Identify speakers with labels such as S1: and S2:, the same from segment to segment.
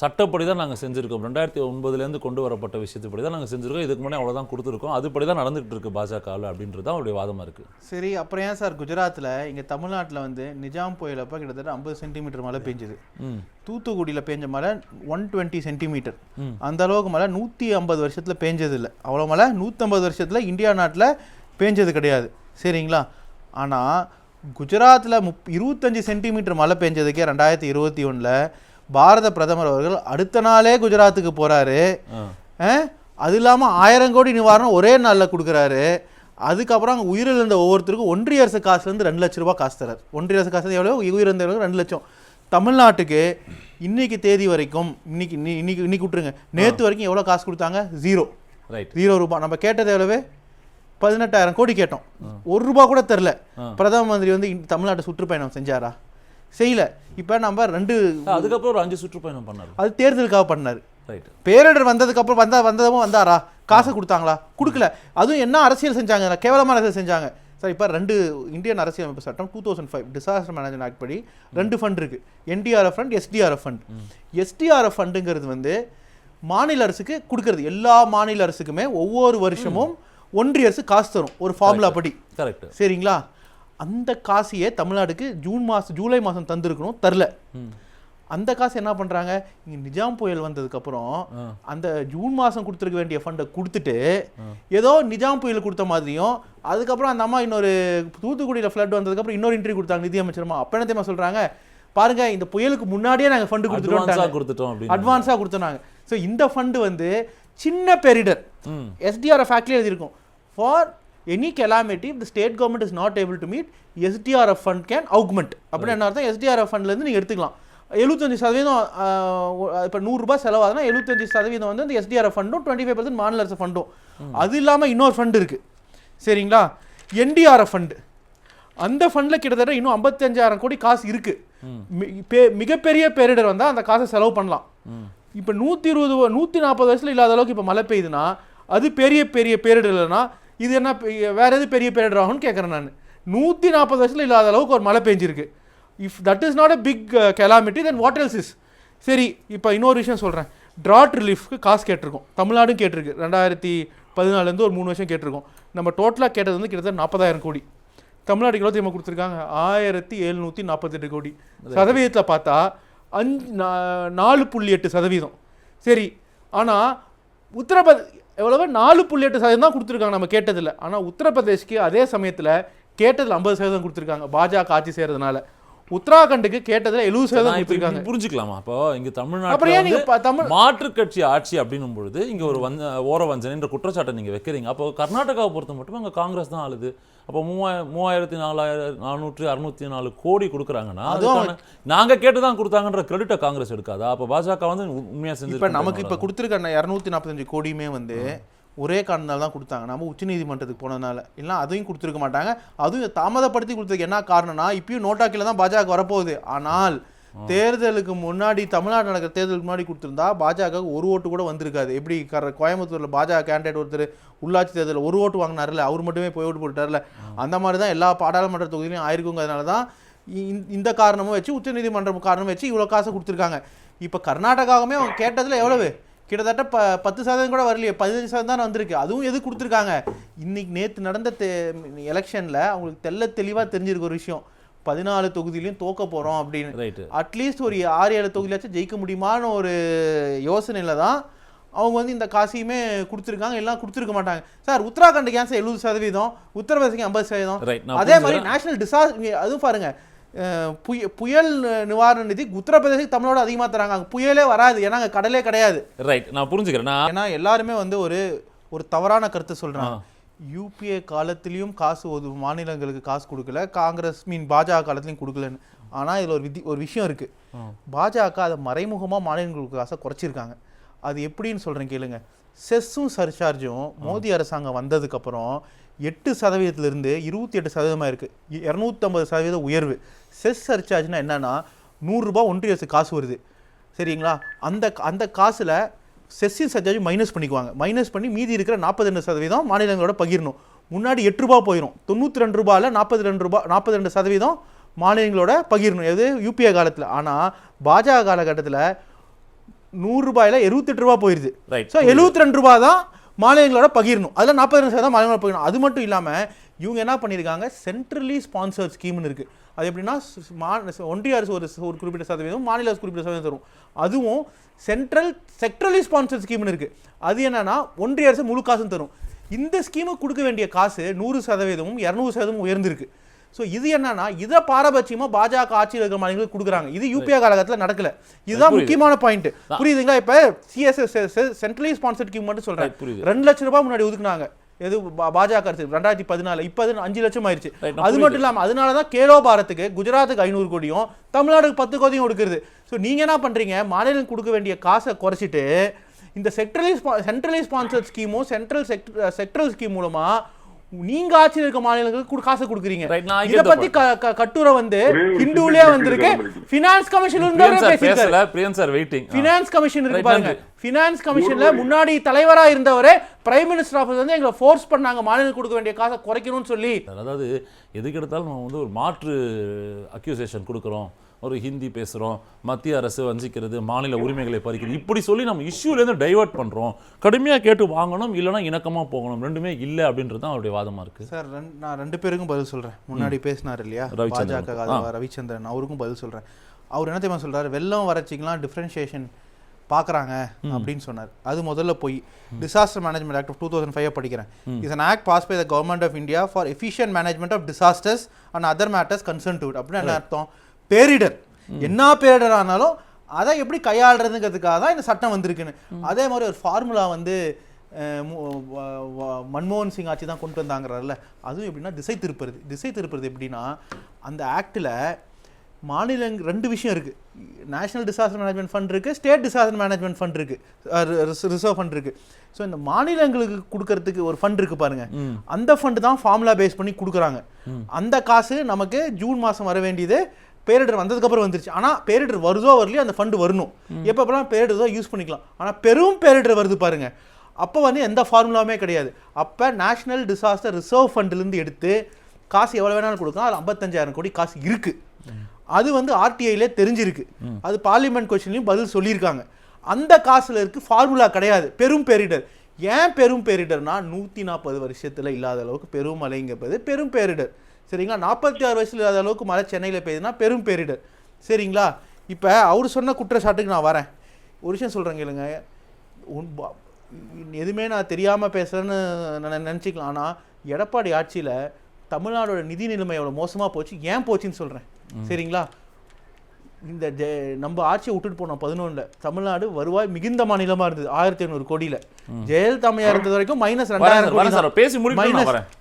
S1: சட்டப்படி தான் நாங்கள் செஞ்சுருக்கோம். 2009 கொண்டு வரப்பட்ட விஷயத்துப்படி தான் நாங்கள் செஞ்சுருக்கோம். இதுக்கு முன்னாடி அவ்வளோதான் கொடுத்துருக்கோம். அதுபடி தான் நடந்துகிட்டு இருக்கு பாஜகவில் அப்படின்றது தான் அவருடைய வாதமாக இருக்குது.
S2: சரி, அப்புறம் ஏன் சார் குஜராத்தில் இங்கே தமிழ்நாட்டில் வந்து நிஜாம் புயலப்போ கிட்டத்தட்ட 50 சென்டிமீட்டர் மழை பெஞ்சுது. தூத்துக்குடியில் பெஞ்ச மழை 120 சென்டிமீட்டர். அந்த அளவுக்கு மழை 150 வருஷத்தில் பேஞ்சது இல்லை. அவ்வளோ மழை 150 வருஷத்தில் இந்தியா நாட்டில் பேஞ்சது கிடையாது. சரிங்களா? ஆனால் குஜராத்தில் 25 சென்டிமீட்டர் மழை பெஞ்சதுக்கே 2021 பாரத பிரதமர் அவர்கள் அடுத்த நாளே குஜராத்துக்கு போகிறாரு. அது இல்லாமல் 1000 கோடி நிவாரணம் ஒரே நாளில் கொடுக்குறாரு. அதுக்கப்புறம் அங்கே உயிரிழந்த ஒவ்வொருத்தருக்கும் ஒன்றிய அரசு காசுலேருந்து 2 லட்ச ரூபா காசு தரார். ஒன்றிய அரசு காசு எவ்வளோ? உயிரிழந்தவர்களுக்கு 2 லட்சம். தமிழ்நாட்டுக்கு இன்னைக்கு தேதி வரைக்கும் இன்னைக்கு விட்டுருங்க, நேற்று வரைக்கும் எவ்வளோ காசு கொடுத்தாங்க? 0 ரூபாய். நம்ம கேட்டது எவ்வளவு? 18,000 கோடி கேட்டோம். 1 ரூபா கூட தெரில. பிரதம மந்திரி வந்து தமிழ்நாட்டை சுற்றுப்பயணம் செஞ்சாரா? செய்யல. இப்போ நம்ம
S1: அதுக்கப்புறம் ஒரு 5 சுற்றுப்பயணம் பண்ணாரு.
S2: அது தேர்தலுக்காக பண்ணாரு. பேரிடர் வந்ததுக்கப்புறம் வந்ததும் வந்தாரா? காசை கொடுத்தாங்களா? கொடுக்கல. அதுவும் என்ன அரசியல் செஞ்சாங்க? கேவலமான அரசியல் செஞ்சாங்க சார். இப்போ 2 இந்தியன் அரசியலமைப்பு சட்டம் 2005 டிசாஸ்டர் மேனேஜ்மெண்ட் ஆக்ட் படி 2 ஃபண்ட் இருக்குது. NDRF fund, SDRF fund. SDRF ஃபண்டுங்கிறது வந்து மாநில அரசுக்கு கொடுக்கறது. எல்லா மாநில அரசுக்குமே ஒவ்வொரு வருஷமும் ஒன்றிய அரசு காசு தரும் ஒரு ஃபார்முலா படி. கரெக்ட். சரிங்களா? அந்த காசையே தமிழ்நாடுக்கு ஜூலை மாதம் தந்துருக்கணும், தரல. அந்த காசு என்ன பண்ணுறாங்க? இங்கே நிஜாம் புயல் வந்ததுக்கப்புறம் அந்த ஜூன் மாதம் கொடுத்துருக்க வேண்டிய ஃபண்டை கொடுத்துட்டு ஏதோ நிஜாம் புயல் கொடுத்த மாதிரியும், அதுக்கப்புறம் அந்த அம்மா இன்னொரு தூத்துக்குடியில் ஃப்ளட் வந்ததுக்கப்புறம் இன்னொரு இன்டர்வியூ கொடுத்தாங்க நிதியமைச்சரமா. அப்போ என்ன தெரியுமா சொல்கிறாங்க? பாருங்க, இந்த புயலுக்கு முன்னாடியே நாங்கள் ஃபண்டு கொடுத்துட்டோம், அட்வான்ஸாக கொடுத்தோம். ஸோ இந்த ஃபண்டு வந்து சின்ன பேரிடர் SDRF ஆக்ட்லேயே எழுதியிருக்கும். For any calamity if the state government is not able to meet, SDRF fund can augment. அப்படின்னு என்ன அர்த்தம்? SDRF ஃபண்ட்லேருந்து நீங்கள் எடுத்துக்கலாம். 75% இப்போ 100 ரூபாய் செலவாகுதுன்னா 75% வந்து இந்த SDRF ஃபண்டும் 25% மாநில அரசு ஃபண்டும். அது இல்லாமல் இன்னொரு ஃபண்டு இருக்குது. சரிங்களா? NDRF fund. அந்த ஃபண்டில் கிட்டத்தட்ட இன்னும் 55,000 கோடி காசு இருக்குது. மிகப்பெரிய பேரிடர் வந்தால் அந்த காசை செலவு பண்ணலாம். இப்போ 140 வருஷத்தில் இல்லாத அளவுக்கு இப்போ மழை பெய்யுதுன்னா அது பெரிய பேரிடர் இல்லைன்னா இது என்ன வேற எது பெரிய பேரிடர் ஆகும்னு கேட்குறேன் நான். 140 வருஷத்தில் இல்லாத அளவுக்கு ஒரு மழை பெஞ்சிருக்கு. If that is not a big calamity then what else is? சரி, இப்போ இன்னொரு விஷயம் சொல்கிறேன். ட்ராட் ரிலீஃப்க்கு காசு கேட்டிருக்கோம். தமிழ்நாடும் கேட்டிருக்கு. 2014 ஒரு 3 வருஷம் கேட்டிருக்கோம். நம்ம டோட்டலாக கேட்டது வந்து கிட்டத்தட்ட 40,000 கோடி. தமிழ்நாடு எவ்வளோ தெரியுமா கொடுத்துருக்காங்க? 1748 கோடி. சதவீதத்தில் பார்த்தா 4.8%. சரி, ஆனால் உத்தரப்பிரதேஷ் எவ்வளவு? 4.8% தான் கொடுத்துருக்காங்க நம்ம கேட்டதில்லை. ஆனால் உத்தரப்பிரதேஷ்க்கு அதே சமயத்தில் கேட்டதில் 50% கொடுத்துருக்காங்க பாஜக ஆட்சி செய்கிறதுனால. உத்தராகண்டுக்கு கேட்டதில் 70% கொடுத்துருக்காங்க.
S1: புரிஞ்சுக்கலாமா? அப்போ இங்கே தமிழ்நாட்டில் மாற்றுக் கட்சி ஆட்சி அப்படின்னும் பொழுது இங்கே ஒரு ஓர வஞ்சனைன்ற குற்றச்சாட்டை நீங்கள் வைக்கிறீங்க. அப்போ கர்நாடகாவை பொறுத்த மட்டும் அங்கே காங்கிரஸ் தான் ஆளுது. அப்போ 34,604 கோடி கொடுக்குறாங்கன்னா நாங்கள் கேட்டு தான் கொடுத்தாங்கன்ற கிரெடிட்டை காங்கிரஸ் எடுக்காதா? அப்போ பாஜக வந்து உண்மையாக செஞ்சு இப்போ நமக்கு இப்போ கொடுத்துருக்க 245 கோடியுமே வந்து ஒரே காரணத்தால் தான் கொடுத்தாங்க. நம்ம உச்சநீதிமன்றத்துக்கு போனதுனால. இல்லைனா அதையும் கொடுத்துருக்க மாட்டாங்க. அதுவும் தாமதப்படுத்தி கொடுத்ததுக்கு என்ன காரணம்னா இப்பயும் நோட்டாக்கில் தான் பாஜக வரப்போகுது. ஆனால் தேர்தலுக்கு முன்னாடி, தமிழ்நாடு நடக்கிற தேர்தலுக்கு முன்னாடி கொடுத்துருந்தா பாஜக ஒரு ஓட்டு கூட வந்திருக்காது. எப்படி கோயம்புத்தூரில் பாஜக கேண்டிடேட் ஒருத்தர் உள்ளாட்சி தேர்தலில் 1 ஓட்டு வாங்கினார்ல, அவர் மட்டுமே போய் ஓட்டு போட்டார்ல, அந்த மாதிரி தான் எல்லா பாராளுமன்ற தொகுதியிலையும் ஆயிருக்குங்க. அதனால தான் இந்த காரணமும் வச்சு உச்சநீதிமன்றம் காரணம் வச்சு இவ்வளோ காசை கொடுத்துருக்காங்க. இப்போ கர்நாடகாவுமே அவங்க கேட்டதில் எவ்வளவு? கிட்டத்தட்ட 10% கூட வரலையே, 15% தான் வந்திருக்கு. அதுவும் எது கொடுத்துருக்காங்க? இன்னைக்கு நேற்று நடந்த எலெக்ஷனில் அவங்களுக்கு தெளிவாக தெரிஞ்சிருக்கு ஒரு விஷயம். 14 தொகுதியிலையும் தோக்க போகிறோம் அப்படின்னு. அட்லீஸ்ட் ஒரு 6-7 தொகுதியிலாச்சும் ஜெயிக்க முடியுமான ஒரு யோசனையில் தான் அவங்க வந்து இந்த காசையுமே கொடுத்துருக்காங்க. எல்லாம் கொடுத்துருக்க மாட்டாங்க சார். உத்தராகண்டுக்கு ஏன் சார் 70%, உத்தரப்பிரதேசக்கு 50%? அதே மாதிரி நேஷனல் டிசாஸ்டர் அதுவும் பாருங்க, புயல் நிவாரண நிதி உத்தரப்பிரதேசத்துக்கு தமிழோட அதிகமாக தராங்க. அங்கே புயலே வராது, ஏன்னா அங்கே கடலே கிடையாது. ரைட், நான் புரிஞ்சுக்கிறேன்.
S2: ஏன்னா எல்லாருமே வந்து ஒரு தவறான கருத்தை சொல்கிறாங்க. UPA காலத்திலையும் காசு மாநிலங்களுக்கு காசு கொடுக்கல, காங்கிரஸ் பாஜக காலத்திலையும் கொடுக்கலன்னு. ஆனால் இதில் ஒரு விஷயம் இருக்குது. பாஜக அதை மறைமுகமாக மாநிலங்களுக்கு காசை குறைச்சிருக்காங்க. அது எப்படின்னு சொல்கிறேன் கேளுங்க. செஸ்ஸும் சர்சார்ஜும் மோடி அரசாங்கம் வந்ததுக்கப்புறம் 8%இருந்து 28% இருக்குது. 250% உயர்வு. செஸ் சர்சார்ஜ்னா என்னன்னா 100 ரூபாய் ஒன்றிய அரசு காசு வருது. சரிங்களா? அந்த காசில் செஸ்ஸின் சர்சார்ஜ் மைனஸ் பண்ணிக்குவாங்க. மைனஸ் பண்ணி மீதி இருக்கிற 42% மாநிலங்களோட பகிரணும். முன்னாடி 8 ரூபாய் போயிடும். 92 ரூபாயில் 42% மாநிலங்களோட பகிரணும். எது? UPA காலத்தில். ஆனால் பாஜக காலகட்டத்தில் ரூபாயில 78 ரூபா போயிருது.
S1: ரைட்.
S2: ஸோ 72 ரூபா தான் மாநிலங்களோட பகிரணும், அதில் 42% மாநிலங்களோட பகிரணும். அது மட்டும் இல்லாமல் இவங்க என்ன பண்ணியிருக்காங்க, சென்ட்ரலி ஸ்பான்சர்ட் ஸ்கீம்னு இருக்குது. அது எப்படின்னா ஒன்றிய அரசு ஒரு குறிப்பிட்ட சதவீதம், மாநில அரசு குறிப்பிட்ட சதவீதம் தரும். அதுவும் செக்ட்ரலி ஸ்பான்சர்ட் ஸ்கீம்னு இருக்குது. அது என்னன்னா ஒன்றிய அரசு முழு காசும் தரும். இந்த ஸ்கீமுக்கு கொடுக்க வேண்டிய காசு 100%, 200% உயர்ந்திருக்கு. ஸோ இது என்னன்னா இதை பாரபட்சமா பாஜக ஆட்சியில் இருக்கிற மாநிலங்களுக்கு கொடுக்குறாங்க. இது யூபிஏ காலகட்டத்தில் நடக்கல. இதுதான் முக்கியமான பாயிண்ட். புரியுதுங்களா? இப்போ சிஎஸ்எஸ் சென்ட்ரலி ஸ்பான்சர்ட் ஸ்கீம் மட்டும் சொல்றேன், 2 லட்சம் ரூபாய் முன்னாடி ஒதுக்குனாங்க. எது பாஜக அரசு 2014, இப்போ அது 5 லட்சம் ஆயிடுச்சு. அது மட்டும் இல்லாமல் அதனால தான் கேலோ பாரத்துக்கு குஜராத்துக்கு 500 கோடியும் தமிழ்நாடுக்கு 10 கோடியும் கொடுக்குறது. ஸோ நீங்க என்ன பண்றீங்க, மாநிலம் கொடுக்க வேண்டிய காசை குறைச்சிட்டு இந்த சென்ட்ரலி ஸ்பான்சர்ட் ஸ்கீமும் செக்டரல் ஸ்கீம் மூலமா நீங்க ஆட்சியில் இருக்க மாநிலங்களுக்கு காசு கொடுக்குறீங்க. இத பத்தி கட்டுரை வந்து ஹிந்துலயே வந்திருக்கு. ஃபினான்ஸ் கமிஷன் ஃபினான்ஸ் கமிஷன் இருக்கு பாருங்க. ஃபினான்ஸ் கமிஷன்ல முன்னாடி தலைவரா இருந்தவரே பிரைம் மினிஸ்டர் ஆஃபீஸ் வந்து எங்களை ஃபோர்ஸ் பண்ணாங்க மாநிலம் கொடுக்க வேண்டிய காசை குறைக்கணும்னு சொல்லி.
S1: அதாவது எதுக்கு எடுத்தாலும் நம்ம வந்து ஒரு மாற்று அக்யூசேஷன் கொடுக்குறோம், ஒரு ஹிந்தி பேசுகிறோம், மத்திய அரசு வஞ்சிக்கிறது, மாநில உரிமைகளை பறிக்கிறது, இப்படி சொல்லி நம்ம இஷ்யூலேருந்து டைவர்ட் பண்ணுறோம். கடுமையாக கேட்டு வாங்கணும், இல்லைனா இணக்கமாக போகணும், ரெண்டுமே இல்லை அப்படின்றது தான் அவருடைய வாதமாக இருக்குது.
S2: சார் நான் 2 பேருக்கும் பதில் சொல்கிறேன். முன்னாடி பேசினார் இல்லையா பாஜக ரவிச்சந்திரன், அவருக்கும் பதில் சொல்கிறேன். அவர் என்ன தெரியுமா சொல்கிறார், வெள்ளம் வறட்சிக்கெலாம் டிஃப்ரென்ஷியேஷன் பார்க்குறாங்க அப்படின்னு சொன்னார். அது முதல்ல போய் டிசாஸ்டர் மேனேஜ்மெண்ட் ஆக்ட் ஆஃப் 2005 படிக்கிறேன். Is an act passed by the government of India for efficient management of disasters and other matters concerned to it. அப்படின்னு என்ன அர்த்தம், பேரிடர் என்ன பேரிடர் ஆனாலும் அதை எப்படி கையாளுறதுங்கிறதுக்காக தான் இந்த சட்டம் வந்திருக்குன்னு. அதே மாதிரி ஒரு ஃபார்முலா வந்து மன்மோகன் சிங் ஆட்சி தான் கொண்டு வந்தாங்கிறாருல, அதுவும் எப்படின்னா திசை திருப்புறது எப்படின்னா அந்த ஆக்டில் மாநிலங்கள் 2 விஷயம் இருக்குது. நேஷனல் டிசாஸ்டர் மேனேஜ்மெண்ட் ஃபண்ட் இருக்குது, ஸ்டேட் டிசாஸ்டர் மேனேஜ்மெண்ட் ஃபண்ட் இருக்குது, ரிசர்வ் ஃபண்ட் இருக்குது. ஸோ இந்த மாநிலங்களுக்கு கொடுக்கறதுக்கு ஒரு ஃபண்ட் இருக்குது பாருங்க, அந்த ஃபண்டு தான் ஃபார்முலா பேஸ் பண்ணி கொடுக்குறாங்க. அந்த காசு நமக்கு ஜூன் மாதம் வர வேண்டியது பேரிடர் வந்ததுக்கப்புறம் வந்துருச்சு. ஆனால் பேரிடர் வருதோ வரலையோ அந்த ஃபண்டு வரணும். எப்பப்பெல்லாம் பேரிடர் தான் யூஸ் பண்ணிக்கலாம். ஆனால் பெரும் பேரிடர் வருது பாருங்க, அப்போ வந்து எந்த ஃபார்முலாவுமே கிடையாது. அப்போ நேஷனல் டிசாஸ்டர் ரிசர்வ் ஃபண்ட்லேருந்து எடுத்து காசு எவ்வளோ வேணாலும் கொடுக்கலாம். அது 55,000 கோடி காசு இருக்குது. அது வந்து ஆர்டிஐலே தெரிஞ்சிருக்கு. அது பார்லிமெண்ட் கொஸ்டின்லையும் பதில் சொல்லியிருக்காங்க. அந்த காசுல இருக்கு ஃபார்முலா கிடையாது. பெரும் பேரிடர் ஏன் பெரும் பேரிடர்னா 140 வருஷத்தில் இல்லாத அளவுக்கு பெரும் மழைங்கிறது பெரும் பேரிடர். சரிங்களா? 46 வயசுல இல்லாத அளவுக்கு மழை சென்னையில் பெய்யுதுன்னா பெரும் பேரிடர். சரிங்களா? இப்போ அவர் சொன்ன குற்றச்சாட்டுக்கு நான் வரேன். ஒரு விஷயம் சொல்கிறேங்க இல்லைங்க, எதுவுமே நான் தெரியாமல் பேசுகிறேன்னு நினச்சிக்கலாம். ஆனால் எடப்பாடி ஆட்சியில் தமிழ்நாடோட நிதி நிலைமை எவ்வளோ மோசமாக போச்சு, ஏன் போச்சுன்னு சொல்கிறேன். சரிங்களா? இந்த நம்ம ஆட்சியை விட்டுட்டு போனோம் 11ல் தமிழ்நாடு வருவாய் மிகுந்த மாநிலமாக இருந்தது 1500 கோடியில். ஜெயலலிதா இருந்தது வரைக்கும் -2000 கோடி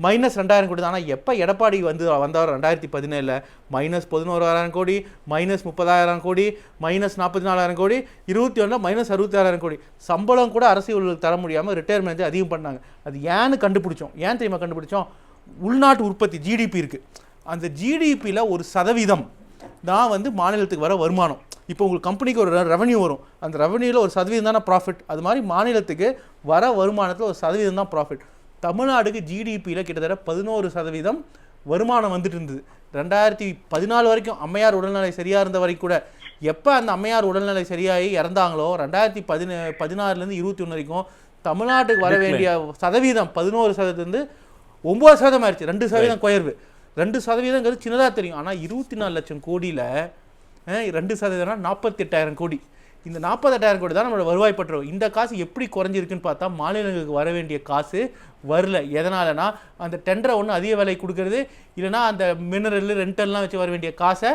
S2: -2000 கோடி தான். ஆனால் எப்போ எடப்பாடி வந்தவர் 2017 -11,000 கோடி, -30,000 கோடி, -44,000 கோடி, 21 -66,000 கோடி. சம்பளம் கூட அரசியல் தர முடியாமல் ரிட்டையர்மெண்ட் அதிகம் பண்ணாங்க. அது ஏன்னு கண்டுபிடிச்சோம். ஏன் தெரியுமா கண்டுபிடிச்சோம்? உள்நாட்டு உற்பத்தி ஜிடிபி இருக்குது. அந்த ஜிடிபியில் 1% தான் வந்து மாநிலத்துக்கு வர வருமானம். இப்போ உங்களுக்கு கம்பெனிக்கு ஒரு ரெவன்யூ வரும், அந்த ரெவன்யூவில் 1% தானே ப்ராஃபிட். அது மாதிரி மாநிலத்துக்கு வர வருமானத்தில் 1% தான் ப்ராஃபிட். தமிழ்நாடுக்கு ஜிடிபியில் கிட்டத்தட்ட 11% வருமானம் வந்துட்டு இருந்தது 2014 வரைக்கும். அம்மையார் உடல்நிலை சரியாக இருந்த வரைக்கும் கூட. எப்போ அந்த அம்மையார் உடல்நிலை சரியாகி இறந்தாங்களோ 2016லேருந்து 21 வரைக்கும் தமிழ்நாட்டுக்கு வர வேண்டிய சதவீதம் 11% 9% ஆயிடுச்சு. 2% குறைவு. 2% சின்னதாக தெரியும். ஆனால் 24 லட்சம் கோடியில் 2% 48,000 கோடி. இந்த 48,000 கோடி தான் நம்மளோட வருவாய் பற்றோம். இந்த காசு எப்படி குறைஞ்சிருக்குன்னு பார்த்தா மாநிலங்களுக்கு வர வேண்டிய காசு வரல. எதனாலனா அந்த டெண்டரை ஒன்று அதிக விலை கொடுக்கறது, இல்லைனா அந்த மினரல் ரெண்டல்லாம் வச்சு வர வேண்டிய காசை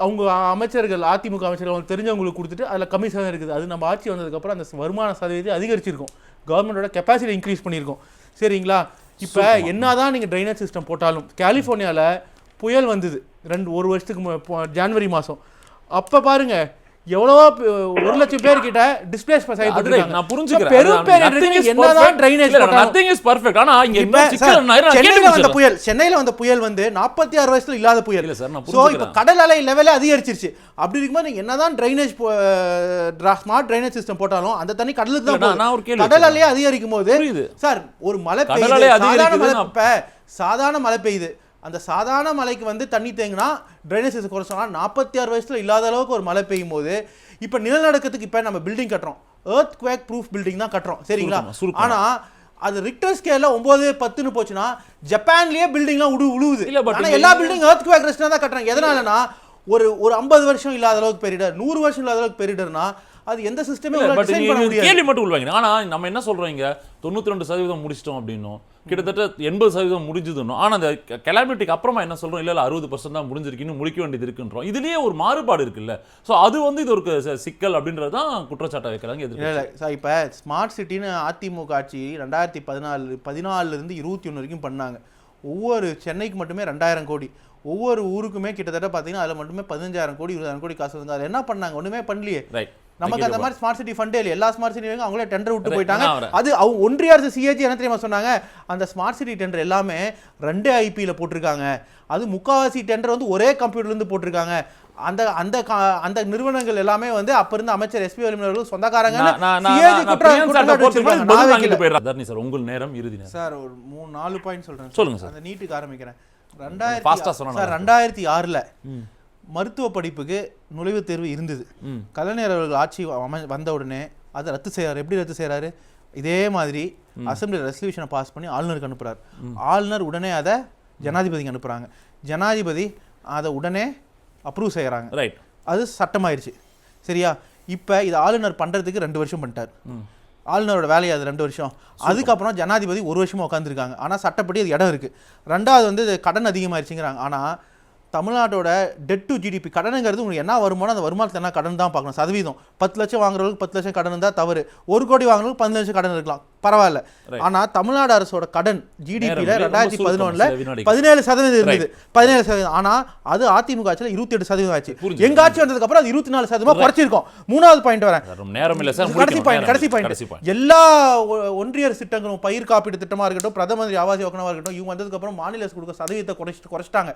S2: அவங்க அமைச்சர்கள் அதிமுக அமைச்சர்கள் அவங்க தெரிஞ்சவங்களுக்கு கொடுத்துட்டு அதில் கமிஷன் இருக்குது. அது நம்ம ஆட்சி வந்ததுக்கப்புறம் அந்த வருமான சதவீதத்தை அதிகரிச்சிருக்கோம். கவர்மெண்டோட கெப்பாசிட்டி இன்க்ரீஸ் பண்ணியிருக்கோம். சரிங்களா? இப்போ என்னதான் நீங்கள் ட்ரைனேஜ் சிஸ்டம் போட்டாலும் கலிஃபோர்னியாவில் புயல் வந்தது ஒரு வருஷத்துக்கு ஜனவரி மாதம். அப்போ பாருங்க எவ்வளோ 1 லட்சம் பேர் கிட்ட டிஸ்பிளேஸ் ஆயிட்டு. நான் புரிஞ்சுக்கிறேன். பெரும் பேரிடர் என்னதான் ட்ரைனேஜ்
S1: நதிங் இஸ் பெர்ஃபெக்ட். ஆனா இங்க
S2: சென்னையில வந்த புயல் வந்து 46 வயசுல இல்லாத புயல். சோ இப்போ கடல் அலை லெவலே அதிகரிச்சிருச்சு. அப்படி இருக்கும்போது நீங்க என்னதான் ட்ரைனேஜ் ஸ்மார்ட் ட்ரைனேஜ் சிஸ்டம் போட்டாலும் அந்த தண்ணி கடலுக்கு தான். கடல் அலையே அதிகரிக்கும் போது சார் ஒரு மழை பெய்யுது, சாதாரண மழை பெய்யுது, அந்த சாதாரண மழைக்கு வந்து தண்ணி தேங்கினா ட்ரைனேஜ் சிஸ்டம் குறைச்சோம்னா 46 வயசுல இல்லாத அளவுக்கு ஒரு மழை பெய்யும் போது இப்போ நிலநடுக்கத்துக்கு இப்போ நம்ம பில்டிங் கட்டுறோம், எர்த் குவேக் ப்ரூஃப் பில்டிங் தான் கட்டுறோம் சரிங்களா. ஆனா அது ரிக்டர் ஸ்கேல்ல 9 10ன்னு போச்சுன்னா ஜப்பான்லயே பில்டிங்லாம் உழுவுது. ஆனா எல்லா பில்டிங் எர்த் குவேக் ரெசிஸ்டன்ட் தான் கட்டுறாங்க. எதனாலனா ஒரு 50 வருஷம் இல்லாத அளவுக்கு பெரிடர், 100 வருஷம் இல்லாத அளவுக்கு பெரிடர்னா அது எந்த சிஸ்டமே டிசைன் பண்ண முடியாது.
S1: கேள்வி மட்டும் உள்வாங்க. ஆனா நம்ம என்ன சொல்றோம், இங்க 92% முடிச்சிட்டோம் அப்படின்னும், கிட்டத்தட்ட 80% முடிஞ்சதுன்னு. ஆனா அந்த கெலாமிட்டிக்கு அப்புறமா என்ன சொல்றோம், இல்ல 60% தான் முடிஞ்சிருக்குன்னு முடிக்க வேண்டியது இருக்குன்றோம். இதுலயே ஒரு மாறுபாடு இருக்குல்ல. சோ அது வந்து இது ஒரு சிக்கல் அப்படின்றது தான் குற்றச்சாட்டை வைக்கிறாங்க.
S2: இல்ல இப்ப ஸ்மார்ட் சிட்டின்னு அதிமுக ஆட்சி 2014 இருந்து 21 வரைக்கும் பண்ணாங்க. ஒவ்வொரு சென்னைக்கு மட்டுமே 2000 கோடி, ஒவ்வொரு ஊருக்குமே கிட்டத்தட்ட பாத்தீங்கன்னா அதுல மட்டுமே 15,000 கோடி 20,000 கோடி காசு வந்து அது என்ன பண்ணாங்க, ஒண்ணுமே பண்ணலையே. நமக்கு அந்த மாதிரி ஸ்மார்ட் சிட்டி ஃபண்டே இல்லை. எல்லா ஸ்மார்ட் சிட்டியும் அவங்களே டெண்டர் விட்டு போயிட்டாங்க. அது அவங்க ஒன்றிய அரசு சிஏஜி என்ன தெரியுமா சொன்னாங்க, அந்த ஸ்மார்ட் சிட்டி டெண்டர் எல்லாமே 2 ஐபியில் போட்டிருக்காங்க, அது முக்காவாசி டெண்டர் வந்து ஒரே கம்ப்யூட்டர்லேருந்து போட்டிருக்காங்க. அந்த அந்த அந்த நிறுவனங்கள் எல்லாமே வந்து அப்ப இருந்த அமைச்சர் எஸ்பி வேலுமணி சொந்தக்காரங்க.
S1: உங்கள் நேரம் இறுதி
S2: சார் ஒரு 3-4 பாயிண்ட் சொல்றேன்.
S1: சொல்லுங்க சார்.
S2: அந்த நீட்டுக்கு ஆரம்பிக்கிறேன். 2006ல் மருத்துவ படிப்புக்கு நுழைவுத் தேர்வு இருந்தது. கலைஞர் அவர்கள் ஆட்சி வந்த உடனே அதை ரத்து செய்யறாரு. எப்படி ரத்து செய்யறாரு, இதே மாதிரி அசெம்பிளி ரெசல்யூஷனை பாஸ் பண்ணி ஆளுநருக்கு அனுப்புறாரு. ஆளுநர் உடனே அதை ஜனாதிபதிக்கு அனுப்புறாங்க. ஜனாதிபதி அதை உடனே அப்ரூவ் செய்யறாங்க.
S1: ரைட்,
S2: அது சட்டமாயிருச்சு சரியா. இப்போ இது ஆளுநர் பண்றதுக்கு 2 வருஷம் பண்ணிட்டார். ஆளுநரோட வேலையை அது 2 வருஷம். அதுக்கப்புறம் ஜனாதிபதி 1 வருஷமா உட்காந்துருக்காங்க. ஆனால் சட்டப்படி அது இடம் இருக்கு. 2வது வந்து கடன் அதிகமாயிருச்சுங்கிறாங்க. ஆனால் தமிழ்நாட்டோட டெட் டு ஜிடிபி கடனுங்கிறது உங்களுக்கு என்ன வருமானம், அந்த வருமானத்தை என்ன கடன் தான் பார்க்கணும். சதவீதம் 10 லட்சம் வாங்குறவங்களுக்கு 10 லட்சம் கடன் இருந்தால் தவறு, 1 கோடி வாங்குறவங்களுக்கு 15 லட்சம் கடன் இருக்கலாம், பரவாயில்ல. ஆனால் தமிழ்நாடு அரசோட கடன் ஜிடிபியில் 2011ல் 17% இருந்தது. 17%. ஆனால் அது அதிமுக ஆட்சியில் 28% ஆச்சு. எங்க ஆட்சி வந்ததுக்கு அப்புறம் அது 24% குறைச்சிருக்கோம். 3வது பாயிண்ட் வரேன். கடைசி பாயிண்ட். எல்லா ஒன்றிய அரசு திட்டங்களும், பயிர் காப்பீடு திட்டமா இருக்கட்டும், பிரதம மந்திரி ஆவாஸ் யோஜனாவா இருக்கட்டும், இவங்க வந்ததுக்கு அப்புறம் மாநில அரசு கொடுக்க சதவீதத்தை குறைச்சிட்டாங்க.